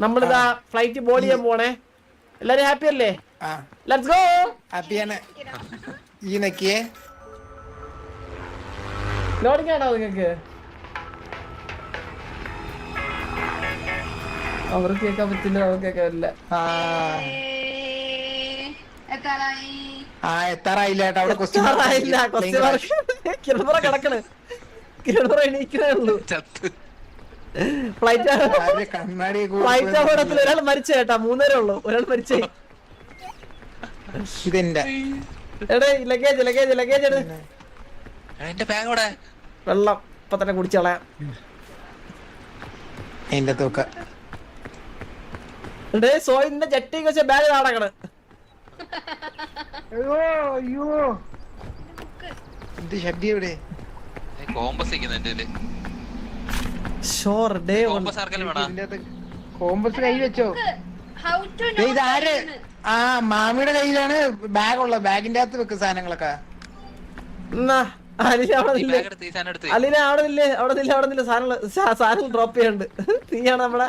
നമ്മളിതാ flight board ചെയ്യാൻ പോണേ. എല്ലാരും ഹാപ്പി അല്ലേ? Let's go. ഹാപ്പിയാണ്. ഈ നക്കിയേ ലോഡിംഗ് ആണോ നിങ്ങക്ക്? അവർക്ക് കേൾക്കാൻ പറ്റില്ല, അവർക്ക് കേൾക്കാൻ പറ്റില്ല. എത്താറായില്ല കേട്ടോ. അവിടെ കിണറ കിടക്കണ്, കിണറ എണീക്കണേ ഉള്ളൂ. ഫ്ലൈറ്റ് അപകടത്തിൽ ഒരാൾ മരിച്ച കേട്ടാ, 3 പേരേ ഉള്ളൂ, ഒരാൾ മരിച്ചേ. ഇതെന്റെ ലഗേജ് ലഗേജ് ലഗേജ് എടു. വെള്ളം ഇപ്പൊ തന്നെ കുടിച്ചളയാ. എന്റെ തൂക്ക സോയിന്റെ ചട്ടിക്ക് വെച്ച ബാഗ് നടക്കണ്. അയ്യോ എന്ത് ശബ്ദം ഇവിടെ? കോമ്പസ് കൈ വെച്ചോ. ഇതാര്? ആ മാമിയുടെ കയ്യിലാണ് ബാഗ് ഉള്ളത്. ബാഗിന്റെ അകത്ത് വെക്ക് സാധനങ്ങളൊക്കെ. അലീന അവിടെ നില്ലേ, അവിടെ നില്ല, അവിടെ നില്ല. സാധനങ്ങൾ ഡ്രോപ്പ് ചെയ്യണ്ട്. നീയാണ് നമ്മളെ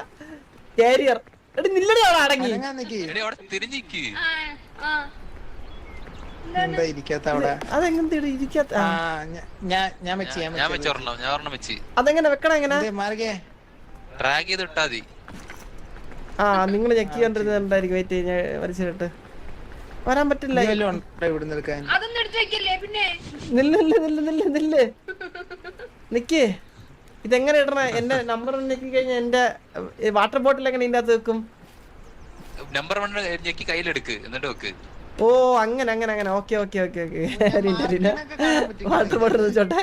കാരിയർ. എടി നില്ലടി അവിടെ അടങ്ങി. അതെങ്ങനെ ഇരിക്കാത്ത? അതെങ്ങനെ വെക്കണം? എങ്ങനെ ആ നിങ്ങള് ചെക്ക് ചെയ്യണ്ടിരുന്നുണ്ടായിരിക്കും. വെയിറ്റ് ഞാൻ വലിച്ചിട്ട് വരാൻ പറ്റില്ല. നിക്കേ, ഇതെങ്ങനെ ഇടണേ? എന്റെ നമ്പർ ഞെക്കി കഴിഞ്ഞാൽ എന്റെ വാട്ടർ ബോട്ടിൽ എങ്ങനെ ഇതിന്റെ അകത്ത് വെക്കും? നമ്പർ കയ്യിലെടുക്ക്, എന്നിട്ട് വെക്ക്. ഓ അങ്ങനെ അങ്ങനെ അങ്ങനെ. Okay okay okay okay. Water bottle വെച്ചോട്ടെ.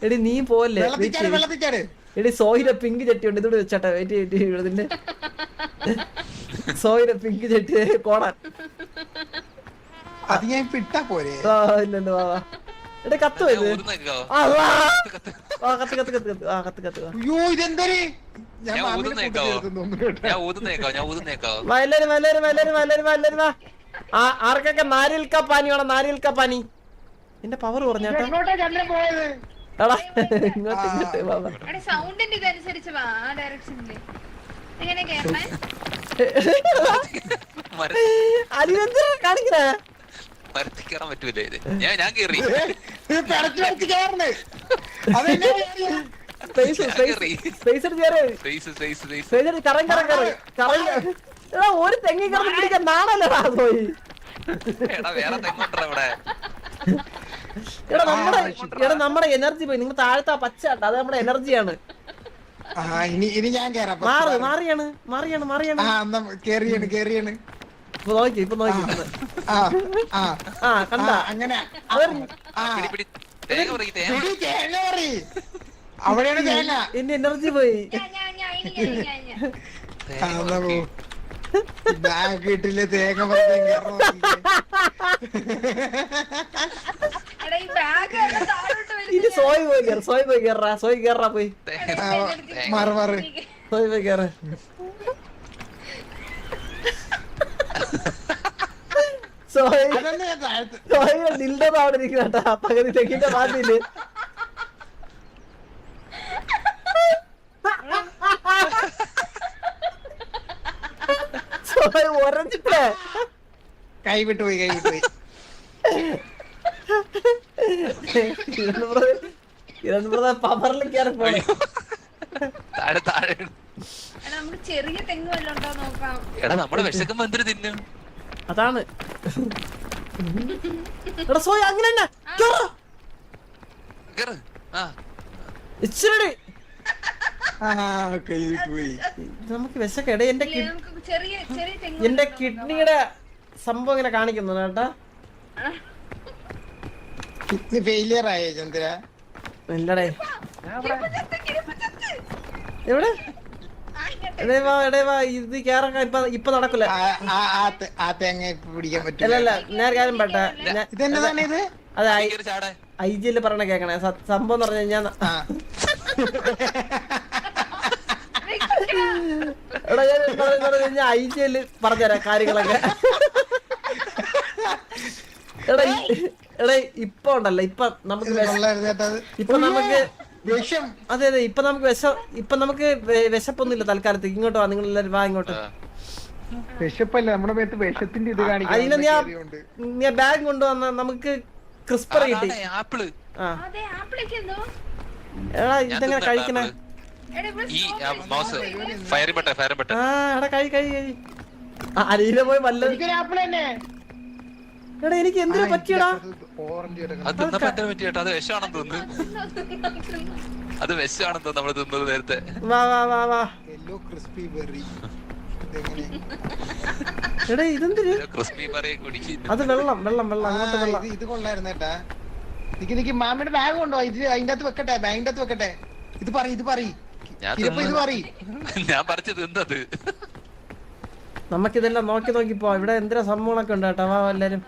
എടി നീ പോലെ എടി സോയിര പിങ്ക് ചട്ടി ഉണ്ട്, ഇതോട് വെച്ചാട്ടെ. വെയിറ്റ് ഇതിന്റെ സോയിര പിങ്ക് ചട്ടി കോണാൻ. അത് ഞാൻ പിട്ടാ പോരെ. ഇല്ലല്ലോ. എടാ കത്ത് പോയത്. കത്ത് കത്ത് കത്ത് കത്ത്. ആ കത്ത് കത്ത്. ആർക്കൊക്കെ നാരിയൽ കാ പാനി വേണം? നാരിയൽ കാ പാനി. എന്റെ പവർ കുറഞ്ഞാട്ടാ. ഇങ്ങോട്ട് ഇങ്ങോട്ട് അലിവെന്തിനാ കാണിക്കണേ? പരത്തിക്കേറാൻ പറ്റൂലേ ഇത്? ഞാൻ കേറി. ഒരു തെങ്ങി കിടന്ന് പിടിക്കാൻ നാണല്ലടാ പോയി. എടാ നമ്മുടെ എനർജി പോയി. നിങ്ങൾ താഴത്തെ പച്ച, അത് നമ്മുടെ എനർജിയാണ്. മാറിയാണ് മാറിയാണ് മാറിയാണ്. ഇപ്പൊ നോക്കി, ഇപ്പൊ നോക്കി. ആ കണ്ട അങ്ങനെ. എന്റെ എനർജി പോയി. കിട്ടില്ല തേങ്ങ. ഇനി സോയ് പോയി കേറ, സോയ് പോയി കേറാ, സോയ് കേറാ പോയി. മാറ് മാറ്, സോയ് പോയി കേറ. നിന്റെ അവിടെ ഇരിക്കണ പകുതി തെക്കിന്റെ പാട്ടില്. ഒരഞ്ഞിട്ടേ കൈവിട്ട് പോയി, കൈവിട്ട് പോയി. പവറിൽ കയറി പോയി. ചെറിയ തെങ്ങ് വല്ലതും ഉണ്ടോ നോക്കാം. എടാ നമ്മുടെ വിശക്കുമ്പോ എന്തൊരു തിന്നും. അതാണ്. എടാ സോയ അങ്ങനെ തന്നെ ഇച്ചിരി നമുക്ക് വിശക്കടേ. എന്റെ കിഡ്നിയുടെ സംഭവം ഇങ്ങനെ കാണിക്കുന്നു കേട്ടാ. കിഡ്നി ഫെയിലിയർ ആയോ ചന്ദ്ര? ഇല്ലടേ. എവിടെ? ഇത് കേറാൻ ഇപ്പൊ നടക്കൂല. അല്ലല്ല നേരെ കാര്യം പെട്ട അത് ഐജിയില് പറഞ്ഞ കേക്കണേ. സംഭവം എന്ന് പറഞ്ഞു കഴിഞ്ഞാ എടാ ഞാൻ ഐജിയില് പറഞ്ഞുതരാം കാര്യങ്ങളൊക്കെ. എടാ എടേ ഇപ്പൊ ഉണ്ടല്ലോ ഇപ്പൊ നമുക്ക് ഇപ്പൊ നമുക്ക് വിഷം. അതെ അതെ ഇപ്പൊ നമുക്ക് വിശപ്പൊന്നുമില്ല തൽക്കാലത്തേക്ക്. ഇങ്ങോട്ട് വാ, നിങ്ങൾ എല്ലാരും വാ ഇങ്ങോട്ട്. വിശപ്പല്ല നമ്മുടെ മേത്ത് വിഷത്തിന്റെ ഇത് അതിന് ഞാൻ ബാഗ് കൊണ്ടുവന്ന നമുക്ക് ക്രിസ്പർ കിട്ടി. ആപ്പിള് അതെ ആപ്പിളിക്ക് എന്തോ എടാ ഇതെങ്ങനെ കഴിക്കണേ? ഈ മൗസ് ഫയർ ബട്ടൺ ആ എടാ കഴി അരിയിലെ പോയി വല്ലതും. ആപ്പിൾ തന്നെ. എടാ എനിക്ക് എന്തിനു പറ്റിയടാ? ഓറഞ്ച് അത് തിന്നപ്പോ എന്താ പറ്റിയേട്ടാ? അത് വിഷമാണെന്ന് തോന്നുന്നു. അത് വിഷമാണെന്ന് തോന്നുന്നു നമ്മള് തിന്നത് നേരത്തെ. വാ വാ വാ വാ. Yellow crispy berry. എടാ ഇതെന്തിന്? ക്രിസ്പി ബറി കുടിക്കുന്നു. അത് വെള്ളം അങ്ങോട്ട് വെള്ളം. ഇത് കൊള്ളായിരുന്നേട്ടാ. നിക്ക് മാമിയുടെ ബാഗ് കൊണ്ടോ? ഇത് അതിന്റെ അകത്ത് വെക്കട്ടെ, ബാഗിന്റെ അകത്ത് വെക്കട്ടെ. ഇത് പറ ഞാൻ പറിച്ചു തിന്നത്. നമുക്കിതെല്ലാം നോക്കി പോ. ഇവിടെ എന്തിനാ സംഭവങ്ങളൊക്കെ ഉണ്ട് കേട്ടോ. വാ എല്ലാരും.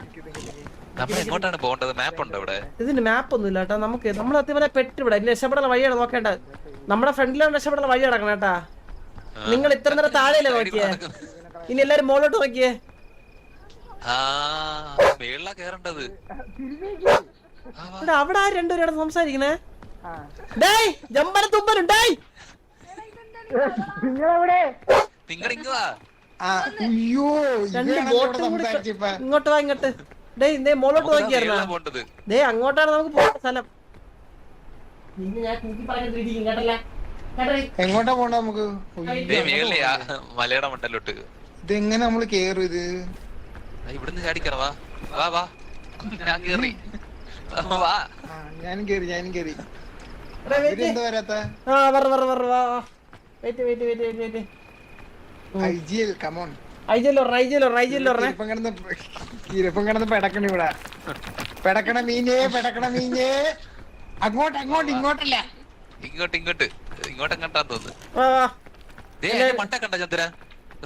നമ്മൾ എങ്ങോട്ടാണ് പോകേണ്ടത്? മാപ്പ് ഉണ്ടോ ഇവിടെ? ഇതിന് മാപ്പ് ഒന്നും ഇല്ല കേട്ടോ. നമ്മൾ അത്യവരെ പെട്ടിവിടെ രക്ഷപ്പെടാനുള്ള വഴിയാണ് നോക്കേണ്ടത്. നമ്മുടെ ഫ്രണ്ടിലാണ് രക്ഷപ്പെടാനുള്ള വഴി നടക്കണം കേട്ടാ. നിങ്ങൾ ഇത്ര നേരം താഴെയല്ലേ നോക്കിയേ? ഇനി എല്ലാരും മുകളിലോട്ട് നോക്കിയേ. മേളിലാ കേറേണ്ടത്. അവിടെ ആ രണ്ടുപേരും സംസാരിക്കണേ. ഡേയ് ജമ്പന തുമ്പനും ഡേയ് നിങ്ങൾ വാ. രണ്ട് ബോട്ടും കൂടി ഇങ്ങോട്ട് വാ ഇങ്ങോട്ട്. ഡേയ് ഇതേ മുകളിലോട്ട് നോക്കിയായിരുന്നോ? ദേ അങ്ങോട്ടാണ് നമുക്ക് പോകേണ്ട സ്ഥലം. എങ്ങോട്ടാ പോണ്ട നമുക്ക്? മലയുടെ മണ്ടലോട്ട്. ഇതെങ്ങനെ നമ്മള് കേറും? ഇത് ഇവിടുന്ന് ചാടിക്കറ. വാ വാ വാ. ഞാൻ കേറി. വാ. ഞാനും കേറി. എന്താ വരാത്ത? ഇരപ്പം കിടന്ന് പെടക്കണ ഇവിടെ. പെടക്കണ മീഞ്ഞേ. അങ്ങോട്ട് ഇങ്ങോട്ടല്ല. ഇങ്ങോട്ടെങ്ങോട്ടാ തോന്നുന്നു. മണ്ട കണ്ട ചന്ദ്ര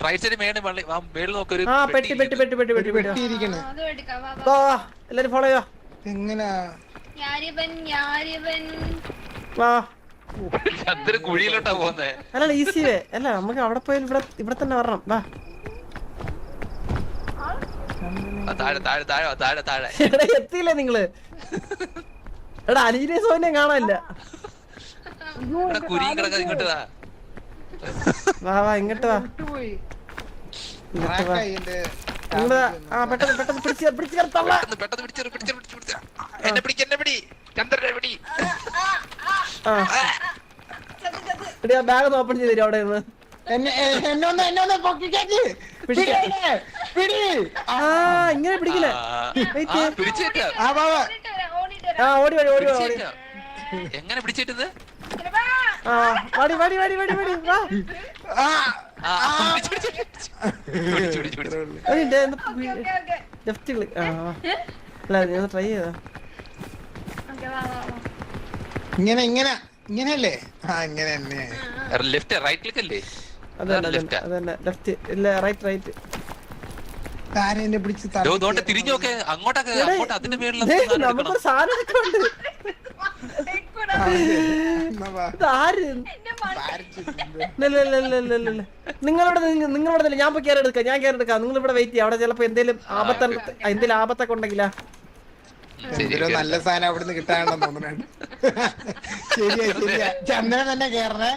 റൈറ്റ് സൈഡ് മേളിൽ നോക്കൊരു പെട്ടിയിരിക്കണ്. എല്ലാരും ഫോളോ ചെയ്യാ. എങ്ങനാ ചന്ദ്ര കുഴിയിലോട്ടാ പോകുന്നേ? അല്ല ഈസി വേ അല്ല. നമുക്ക് അവിടെ പോയി ഇവിടെ തന്നെ വരണം. വാ താഴെ എത്തിയില്ലേ നിങ്ങള്? എടാ അലീനെ സോനെ കാണാനില്ല. കുരി കിടക്കാ. ഇങ്ങോട്ട് വാ ഇങ്ങോട്ട് വാ. പെട്ടെന്ന് പിടിച്ച് എന്നെ പിടി ചന്ദ്രനെ പിടി. ബാഗ് ഒന്ന് ഓപ്പൺ ചെയ്ത് തരും അവിടെ നിന്ന്. ഇങ്ങനെ പിടിക്കില്ലേ? ഓടി എങ്ങനെ പിടിച്ചിട്ടത്? ട്രൈ ചെയ്താ ഇങ്ങനെയല്ലേ? ഇങ്ങനെ തന്നെ. ലെഫ്റ്റ് റൈറ്റ് ക്ലിക്ക് അല്ലേ? അതന്നെ ലെഫ്റ്റ് ഇല്ല റൈറ്റ്. തിരിഞ്ഞു നോക്കെ. അങ്ങോട്ടൊക്കെ അതിന്റെ മേളിൽ നമുക്കൊരു സാധനമൊക്കെ ഉണ്ട്. നിങ്ങളോട് ഞാൻ പോയി കയറി എടുക്കാം. നിങ്ങൾ ഇവിടെ വെയിറ്റ് ചെയ്യാം. അവിടെ ചിലപ്പോ എന്തേലും ആപത്തൊക്കെ ഉണ്ടെങ്കിലാ. നല്ല സാധനം അവിടുന്ന് കിട്ടാണെന്ന് തോന്നുന്നുണ്ട്. ശരിയാ ചന്ദ്രൻ തന്നെ കേറണേ.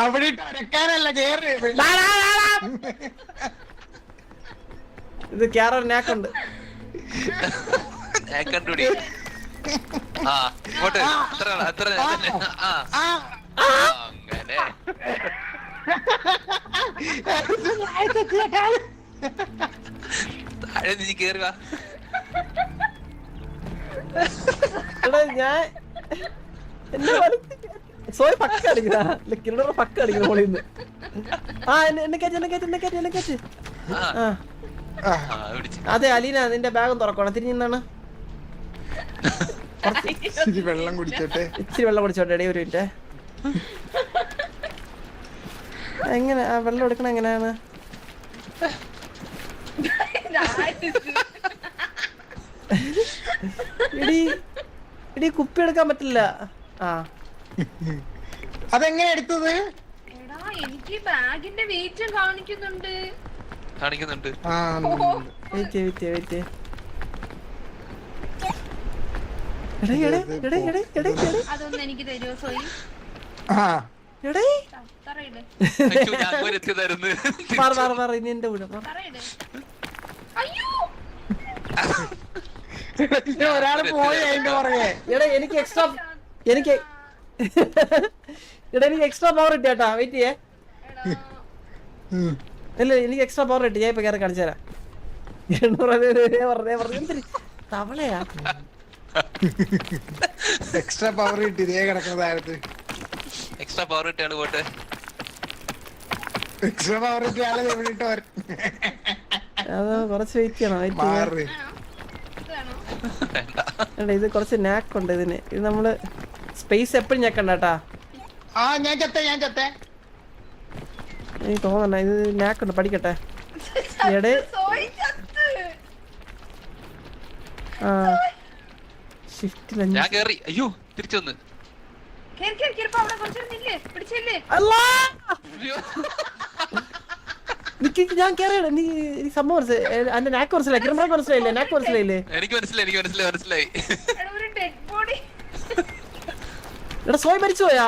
അവിടെ അരക്കാനല്ല കേറ്. ഇത് ക്യാരർ നാക്കുണ്ട്. താഴെ നീ കേറുക. ഞാൻ സോയ് പക്ക അടിക്കുന്ന പക്ക അടിക്കുന്ന മോളിന്ന്. അതെ അലീന നിന്റെ ബാഗും തുറക്കണം. തിരിഞ്ഞാണ് വെള്ളം കുടിച്ചോട്ടെ. ഇച്ചിരി വെള്ളം കുടിച്ചോട്ടെ. ഒരു മിനിറ്റ്. എങ്ങനെ വെള്ളം എടുക്കണ എങ്ങനെയാണ്? ഇടി കുപ്പി എടുക്കാൻ പറ്റില്ല. അതെങ്ങനെ എടുത്തത്? എനിക്ക് ബാഗിന്റെ വെയിറ്റ് കാണിക്കുന്നുണ്ട്. എടേ എടേ എടേ എടേ എടേ എടേ അതൊന്നും എനിക്ക് തരുമോ സോയി? ആ എടേ തറയിട് അയ്യോ, ഞാൻ പോയി എത്തിയതായിരുന്നു. മാറി ഇനി എന്റെ കൂടെ മാറ്. തറയിട്. അയ്യോ ഒരാള് പോയി അതിന്റെ പുറകെ. എടാ എനിക്ക് എക്സ്ട്രാ എനിക്ക് എടാ എനിക്ക് എക്സ്ട്രാ പവർ കിട്ടി കേട്ടാ, വെയിറ്റ് ചെയ്യേ. ഇല്ല എനിക്ക് എക്സ്ട്രാ പവർ കിട്ടി, ഞാൻ ഇപ്പൊ കയറി കാണിച്ചു തരാം. 800 തവളയാ. എക്സ്ട്രാ പവർ കിട്ടി ഇതേ കിടക്കുന്ന താരത്ത്. എക്സ്ട്രാ പവർ കിട്ടിയാണ് പോട്ടെ. എക്സ്ട്രാ പവർ കിട്ടിയ ആളെ എവിടെ ഇട്ട് വരും. അത് കുറച്ച് വെയിറ്റ് ചെയ്യണം, വെയിറ്റ് ചെയ്യാം. മാറി എടാ ഇത് കുറച്ച് നാക്ക് ഉണ്ട് ഇതിന്. ഇത് നമ്മള് സ്പേസ് എപ്പോഴും ഞെക്കണ്ട കേട്ടാ. ആ ഞാൻ ചത്തേ എനിക്ക് തോന്നണ്ട, ഇത് നാക്ക് ഉണ്ട്, പഠിക്കട്ടെ. എടേ സോയി ചത്ത്. ആ ഷിഫ്റ്റിൽ ഞാൻ കേറി. അയ്യോ, തിരിച്ചു വന്ന്. കേറി കേറി കേറി. ഇപ്പൊ അവിടെ കുറച്ചേരം നില്ലേ, പിടിച്ചില്ലേ? ഞാൻ കേറിയാണ്. നീ സംഭവം എന്റെ നാക്ക് മനസ്സിലായി, കിരമ്പറ മനസ്സിലായില്ലേ, നാക്ക് മനസ്സിലായില്ലേ? എനിക്ക് മനസ്സിലായി. എടാ, ഒരു ഡെഡ് ബോഡി. എടാ സോയ് മരിച്ചു പോയാ?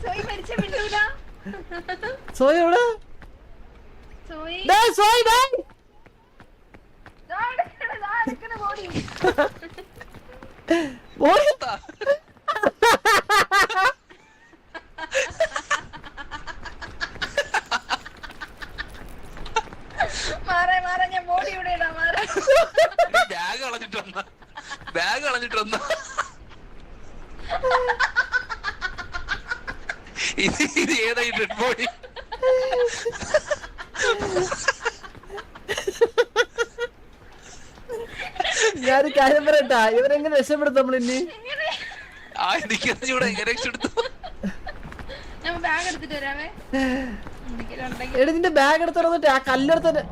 സോയി മരിച്ച മിണ്ടൂല. സോയ് എവിടെ? സോയി സോയ് ദാ എടുക്കണ ബോഡി. മാറാ ഞാൻ ബോഡി ഇവിടെ ഇടാം. മാറാ. ബാഗ് കളഞ്ഞിട്ട് വന്ന ഇത് ഏതായി ഡെഡ് ബോഡി? ഞാനൊരു കാര്യം പറയട്ടാ, ഇവരെങ്ങനെ രക്ഷപ്പെടുത്തും നമ്മളിനി? ആ എനിക്കറിഞ്ഞൂടെ എങ്ങനെ രക്ഷപ്പെടുത്തു. ഞാൻ ബാഗ് എടുത്തിട്ട് വരാവേ. എടി നിന്റെ ബാഗ് എടുത്ത് തുറന്നിട്ട് ആ കല്ലെടുത്തിട്ട്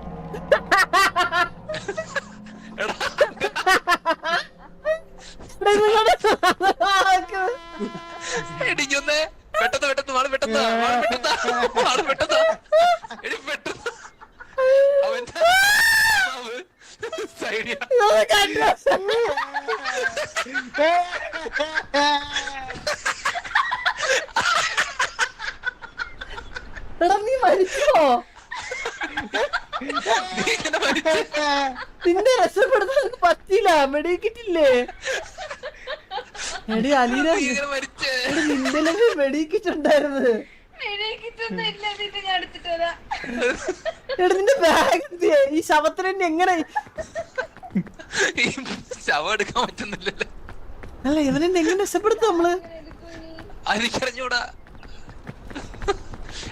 എനിക്കൊന്നേ പെട്ടെന്ന് മാള് പെട്ടെന്ന് അവന്റെ സൈഡിയ എടാ നീ മരിച്ചോ? നിന്നെ രക്ഷപ്പെടുത്താൻ നിനക്ക് പറ്റില്ല, മെഡിക്കിറ്റില്ലേ? എടി അലീന നിന്റെ മെഡിക്കിറ്റുണ്ടായിരുന്നു. എടാ നിന്റെ ബാഗ് ഈ ശവത്തിന് തന്നെ എങ്ങനെ? ശവം എടുക്കാൻ പറ്റുന്നില്ലല്ലോ. അല്ല ഇവനെന്നെ എങ്ങനെ രക്ഷപ്പെടുത്തും നമ്മള്? എനിക്കറിഞ്ഞൂടാ.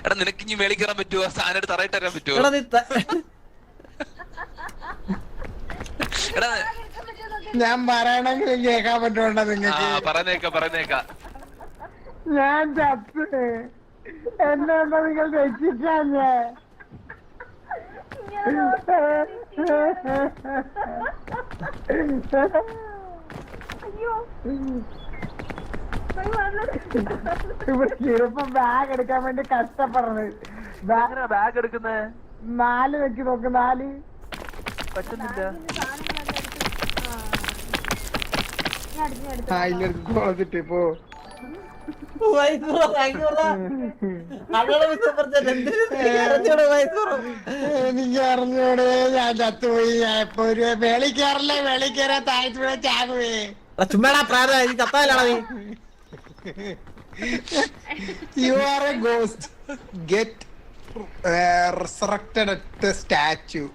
എടാ നിനക്ക് ഇനി മേളിൽ കയറാൻ പറ്റുമോ? സാധനം തറയിട്ട് തരാൻ പറ്റുമോ? എടാ നീ എടാ ഞാൻ പറയണമെങ്കിൽ കേൾക്കാൻ പറ്റുണ്ടോ നിങ്ങൾക്ക്? പറഞ്ഞേക്ക ഞാൻ ചത്ത് എന്നുണ്ടോ നിങ്ങൾ രക്ഷിക്കാഞ്ഞേ? ഇവിടെ ചെറുപ്പം ബാഗ് എടുക്കാൻ വേണ്ടി കഷ്ടപ്പെടുന്നത്. ബാഗ് എടുക്കുന്നേ 4 വെച്ച് നോക്ക്, 4 പറ്റുന്നില്ല. ഇല്ലെടുത്തിട്ട് ഇപ്പോ എനിക്ക് അറിഞ്ഞൂടെ, ഞാൻ ചത്തുപോയി. ഞാൻ ഇപ്പൊ ഒരു വെളി കയറല്ലേ, വെളി കയറാൻ താഴ്ച ചാകുവേ. ചുമ്മാടാ പ്രായം ചത്താലാണോ നീ? You are a ghost. Get resurrected at the statue.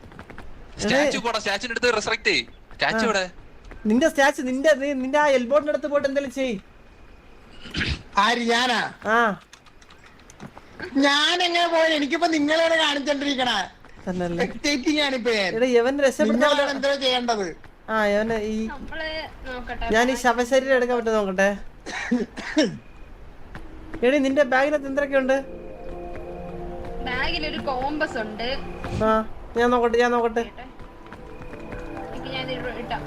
Statue എടുത്ത് റിസറക്ട് ചെയ്യ്. സ്റ്റാച്ചു ഇവിടെ. നിന്റെ സ്റ്റാച്ചു നിന്റെ ആ എൽബോർഡിന്റെ അടുത്ത് പോയിട്ട് എന്തെങ്കിലും ചെയ്. ആര്? ഞാനാ? ആ ഞാൻ എങ്ങനെ പോയി? എനിക്കിപ്പോ നിങ്ങളാണ് കാണിച്ചോണ്ടിരിക്കണ. തന്നല്ലേ എക്സൈറ്റിംഗ് ആണിപ്പോ. യവൻ രക്ഷപ്പെടുത്താൻ എന്താ ചെയ്യേണ്ടത്? ആ യവന് ഈ നമ്മള് നോക്കട്ടെ. ഞാൻ ഈ ശവശരീരം എടുക്കാൻ പറ്റുമോ നോക്കട്ടെ. എടി നിന്റെ ബാഗിനകത്ത് എന്തൊക്കെയുണ്ട്? ബാഗിൽ ഒരു കോമ്പസ് ഉണ്ട്. ആ ഞാൻ നോക്കട്ടെ. ഞാൻ ഇട്ടാ.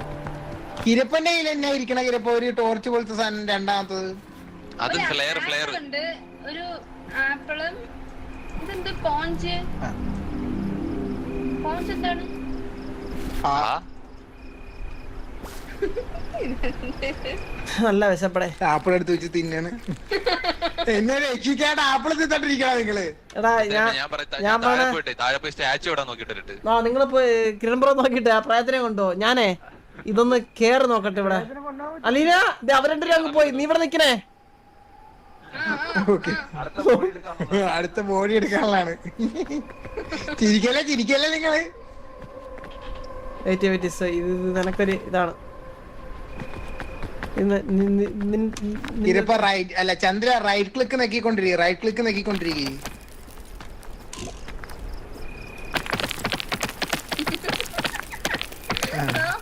കിരപ്പന്റെ കയ്യിൽ എന്നാ ഇരിക്കണ? കിരപ്പ ഒരു ടോർച്ച് പോലത്തെ സാധനം. രണ്ടാമത്തത് അത് ഫ്ലെയർ ഉണ്ട്. ഒരു ആപ്പിളും. ഇതെന്ത് പോഞ്ച് എന്താണ്? നല്ല വിശപ്പടേ. ആപ്പിൾ എടുത്ത് വെച്ച് തിന്നാണ്. എന്നെ രക്ഷിക്കാണ്ട് ആപ്പിൾ തിന്നിട്ടിരിക്കണ നിങ്ങള്. എടാ ഞാൻ താഴെ പോയി സ്റ്റാച്ചു ഇടാൻ നോക്കിട്ട് നിങ്ങള് പോയി കിരൺപുറം നോക്കിട്ട് ആ പ്രായത്തിനെ കൊണ്ടോ. ഞാനേ ഇതൊന്ന് കേറി നോക്കട്ടെ ഇവിടെ. അലീന അവരുടെ അങ്ങ് പോയി, നീ ഇവിടെ നിക്കണേ. അടുത്ത ബോഡി എടുക്കാനുള്ളതാണ്. ചിരിക്കല്ലേ നിങ്ങള്. ഇത് നിനക്കൊരു ഇതാണ്. ഇതിപ്പോ റൈറ്റ് അല്ല ചന്ദ്ര, റൈറ്റ് ക്ലിക്ക് നെക്കിക്കൊണ്ടിരിക്കുക.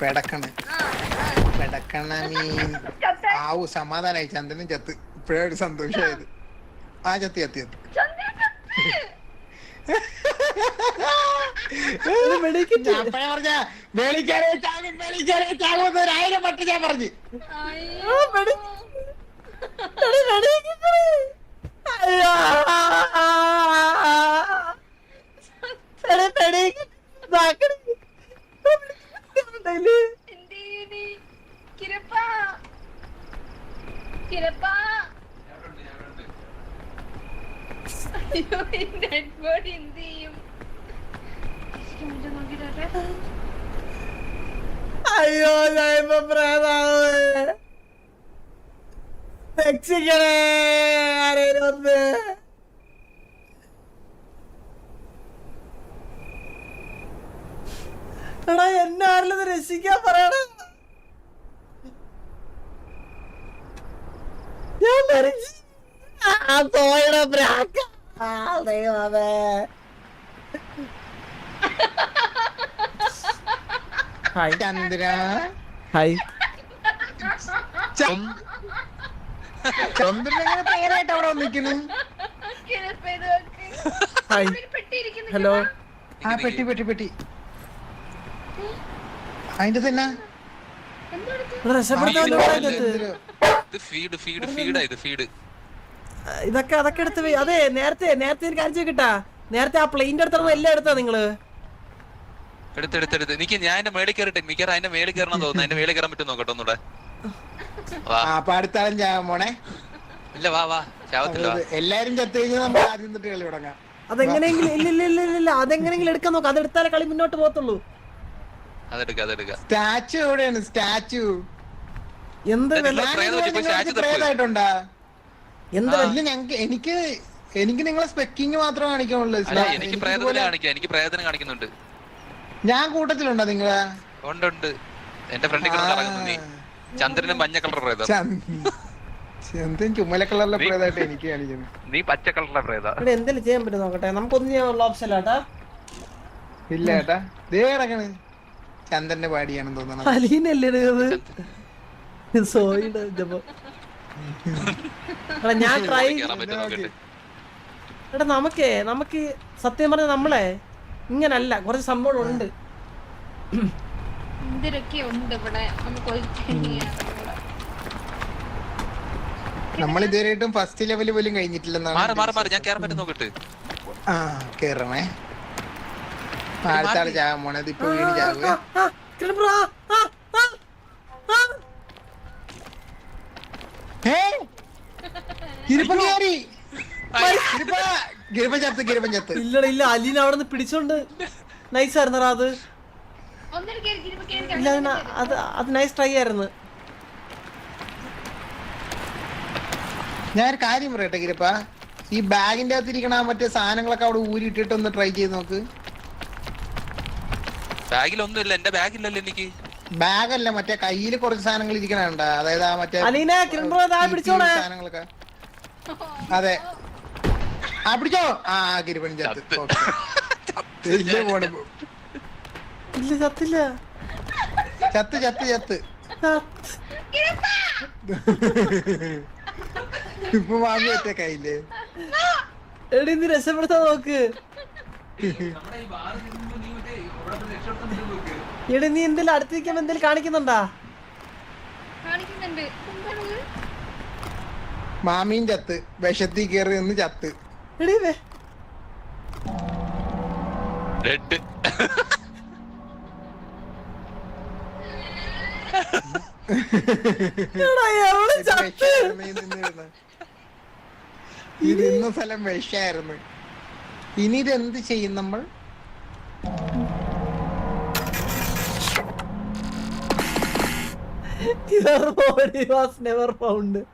പെടക്കണ മീൻ ആവു. സമാധാനായി, ചന്ദ്രനും ചത്ത്. ഇപ്പഴേ ഒരു സന്തോഷമായത്. ആ ചത്തി 1000 പട്ട് ഞാൻ പറഞ്ഞു. അയ്യോ ഞാൻ രക്ഷിക്കണേ ആരേലും. എടാ എന്നെ ആരെങ്കിലും രക്ഷിക്കാൻ പറയണ. ഞാൻ മരിച്ചു. തോയുടെ ബ്രാക്ക ദൈവമേ. ഹായ് ചന്ദ്ര. ഹായ്. ചന്ദ്രനെങ്ങനെ പേരായിട്ട് അവിടെ വന്നിരിക്കുന്നു. ഹായ്. ഹലോ. ആ പെട്ടി അതിന്റെ തന്നെ ഇതൊക്കെ അതൊക്കെ എടുത്ത് അതെ നേരത്തെ കാണിച്ചു കിട്ടാ. നേരത്തെ ആ പ്ലെയിന്റെ അടുത്ത് എല്ലാം എടുത്താ നിങ്ങള്. എടുത്തെടുത്തെടുത്ത് എനിക്ക് ഞാൻ എന്റെ മേളിൽ കയറിട്ടെ. മിക്കവാറും അതിന്റെ മേളിൽ കയറണം തോന്നുന്നു. അതിന്റെ മേളിൽ കയറാൻ പറ്റും നോക്കട്ടെ ഒന്നൂടെ. അടുത്താളും ചാവാൻ പോണേ. ഇല്ല വാ ചാവത്തില്ല. എല്ലാരും ചത്തു കഴിഞ്ഞാൽ നമ്മൾ ആദ്യം തൊട്ട് കളി തുടങ്ങാം. അതെങ്ങനെയെങ്കിലും ഇല്ല അതെങ്ങനെയെങ്കിലും എടുക്കാൻ നോക്കാം. അതെടുത്താലേ കളി മുന്നോട്ട് പോകത്തുള്ളൂ. സ്റ്റാച്ചു എവിടെയാണ്? സ്റ്റാച്ചു എന്ത് പ്രേതായിട്ടുണ്ടാ? ഞങ്ങക്ക് എനിക്ക് നിങ്ങളെ സ്പെക്കിങ് മാത്രമേ കാണിക്കാനുള്ളൂ. എനിക്ക് പ്രേതനം കാണിക്കുന്നുണ്ട്. ഞാൻ കൂട്ടത്തിലുണ്ടോ നിങ്ങളെ? ഉണ്ട്. എന്റെ ഫ്രണ്ടിൽ ചന്ദ്രന് മഞ്ഞ കളർ പ്രേതം, ചന്ദ്രൻ ചുമല കളറിലെ പ്രേതായിട്ട് എനിക്ക് കാണിക്കുന്നു. നീ പച്ച കളറിലെ പ്രേത. എന്തെങ്കിലും ചെയ്യാൻ പറ്റും നോക്കട്ടെ. നമുക്കൊന്നും ചെയ്യാനുള്ള ഓപ്ഷൻ ഇല്ലാട്ടാ. ഇല്ല ഏട്ടാ, ദേ കിടക്കണ്. ചന്ദ്രന്റെ പാടിയാണെന്ന് തോന്നണം. അലീനല്ലേ ഞാൻ ട്രൈ. എടാ നമുക്ക് സത്യം പറഞ്ഞ നമ്മളെ ഇങ്ങനല്ല, കുറച്ച് സംഭവങ്ങളുണ്ട്. നമ്മൾ ഇതുവരെയായിട്ടും ഫസ്റ്റ് ലെവൽ പോലും കഴിഞ്ഞിട്ടില്ലെന്നാണ്. ഞാൻ കേറാൻ പറ്റും നോക്കട്ടെ. ആ കേറണേ. അടുത്താള് ചാകാൻ പോണത്. ഇപ്പൊ വീണ് ചാവുക. ഇല്ല അലീന അവിടെ നിന്ന് പിടിച്ചോണ്ട് നൈസായിരുന്നു അത്. അത് നൈസ് ട്രൈ ആയിരുന്നു. ഞാനൊരു കാര്യം പറയട്ടെ ഗിരിപ്പ, ഈ ബാഗിന്റെ അകത്തിരിക്കണ മറ്റേ സാധനങ്ങളൊക്കെ അവിടെ ഊരിട്ടിട്ട് ഒന്ന് ട്രൈ ചെയ്ത് നോക്ക്. ബാഗിലൊന്നുമില്ല. എന്റെ ബാഗില്ലല്ലോ. എനിക്ക് ബാഗല്ല, മറ്റേ കയ്യില് കുറച്ച് സാധനങ്ങൾ ഇരിക്കണുണ്ട്. അതായത് ആ മറ്റേ സാധനങ്ങളൊക്കെ. അതെ ആ പിടിച്ചോ. ആ ഗിരിപ്പൻ ചത്ത്. ഇപ്പൊ വാങ്ങി വെച്ച കയ്യില് രക്ഷപ്പെടുത്താൻ നോക്ക്. എടി നീ എന്തെങ്കിലും അടുത്തിരിക്കുമ്പോ എന്തെങ്കിലും കാണിക്കുന്നുണ്ടാ? മാമീൻ ചത്ത്, വിഷത്തി കയറി നിന്ന് ചത്ത്. എടാ, എവിടെ ഇത് ചത്ത്? വിഷായിരുന്നു ഈ നിന്നിരുന്ന്. ഇത് ഇന്ന സ്ഥലം വിഷായിരുന്നു. ഇനി ഇത് എന്ത് ചെയ്യും നമ്മൾ? Your body was never found.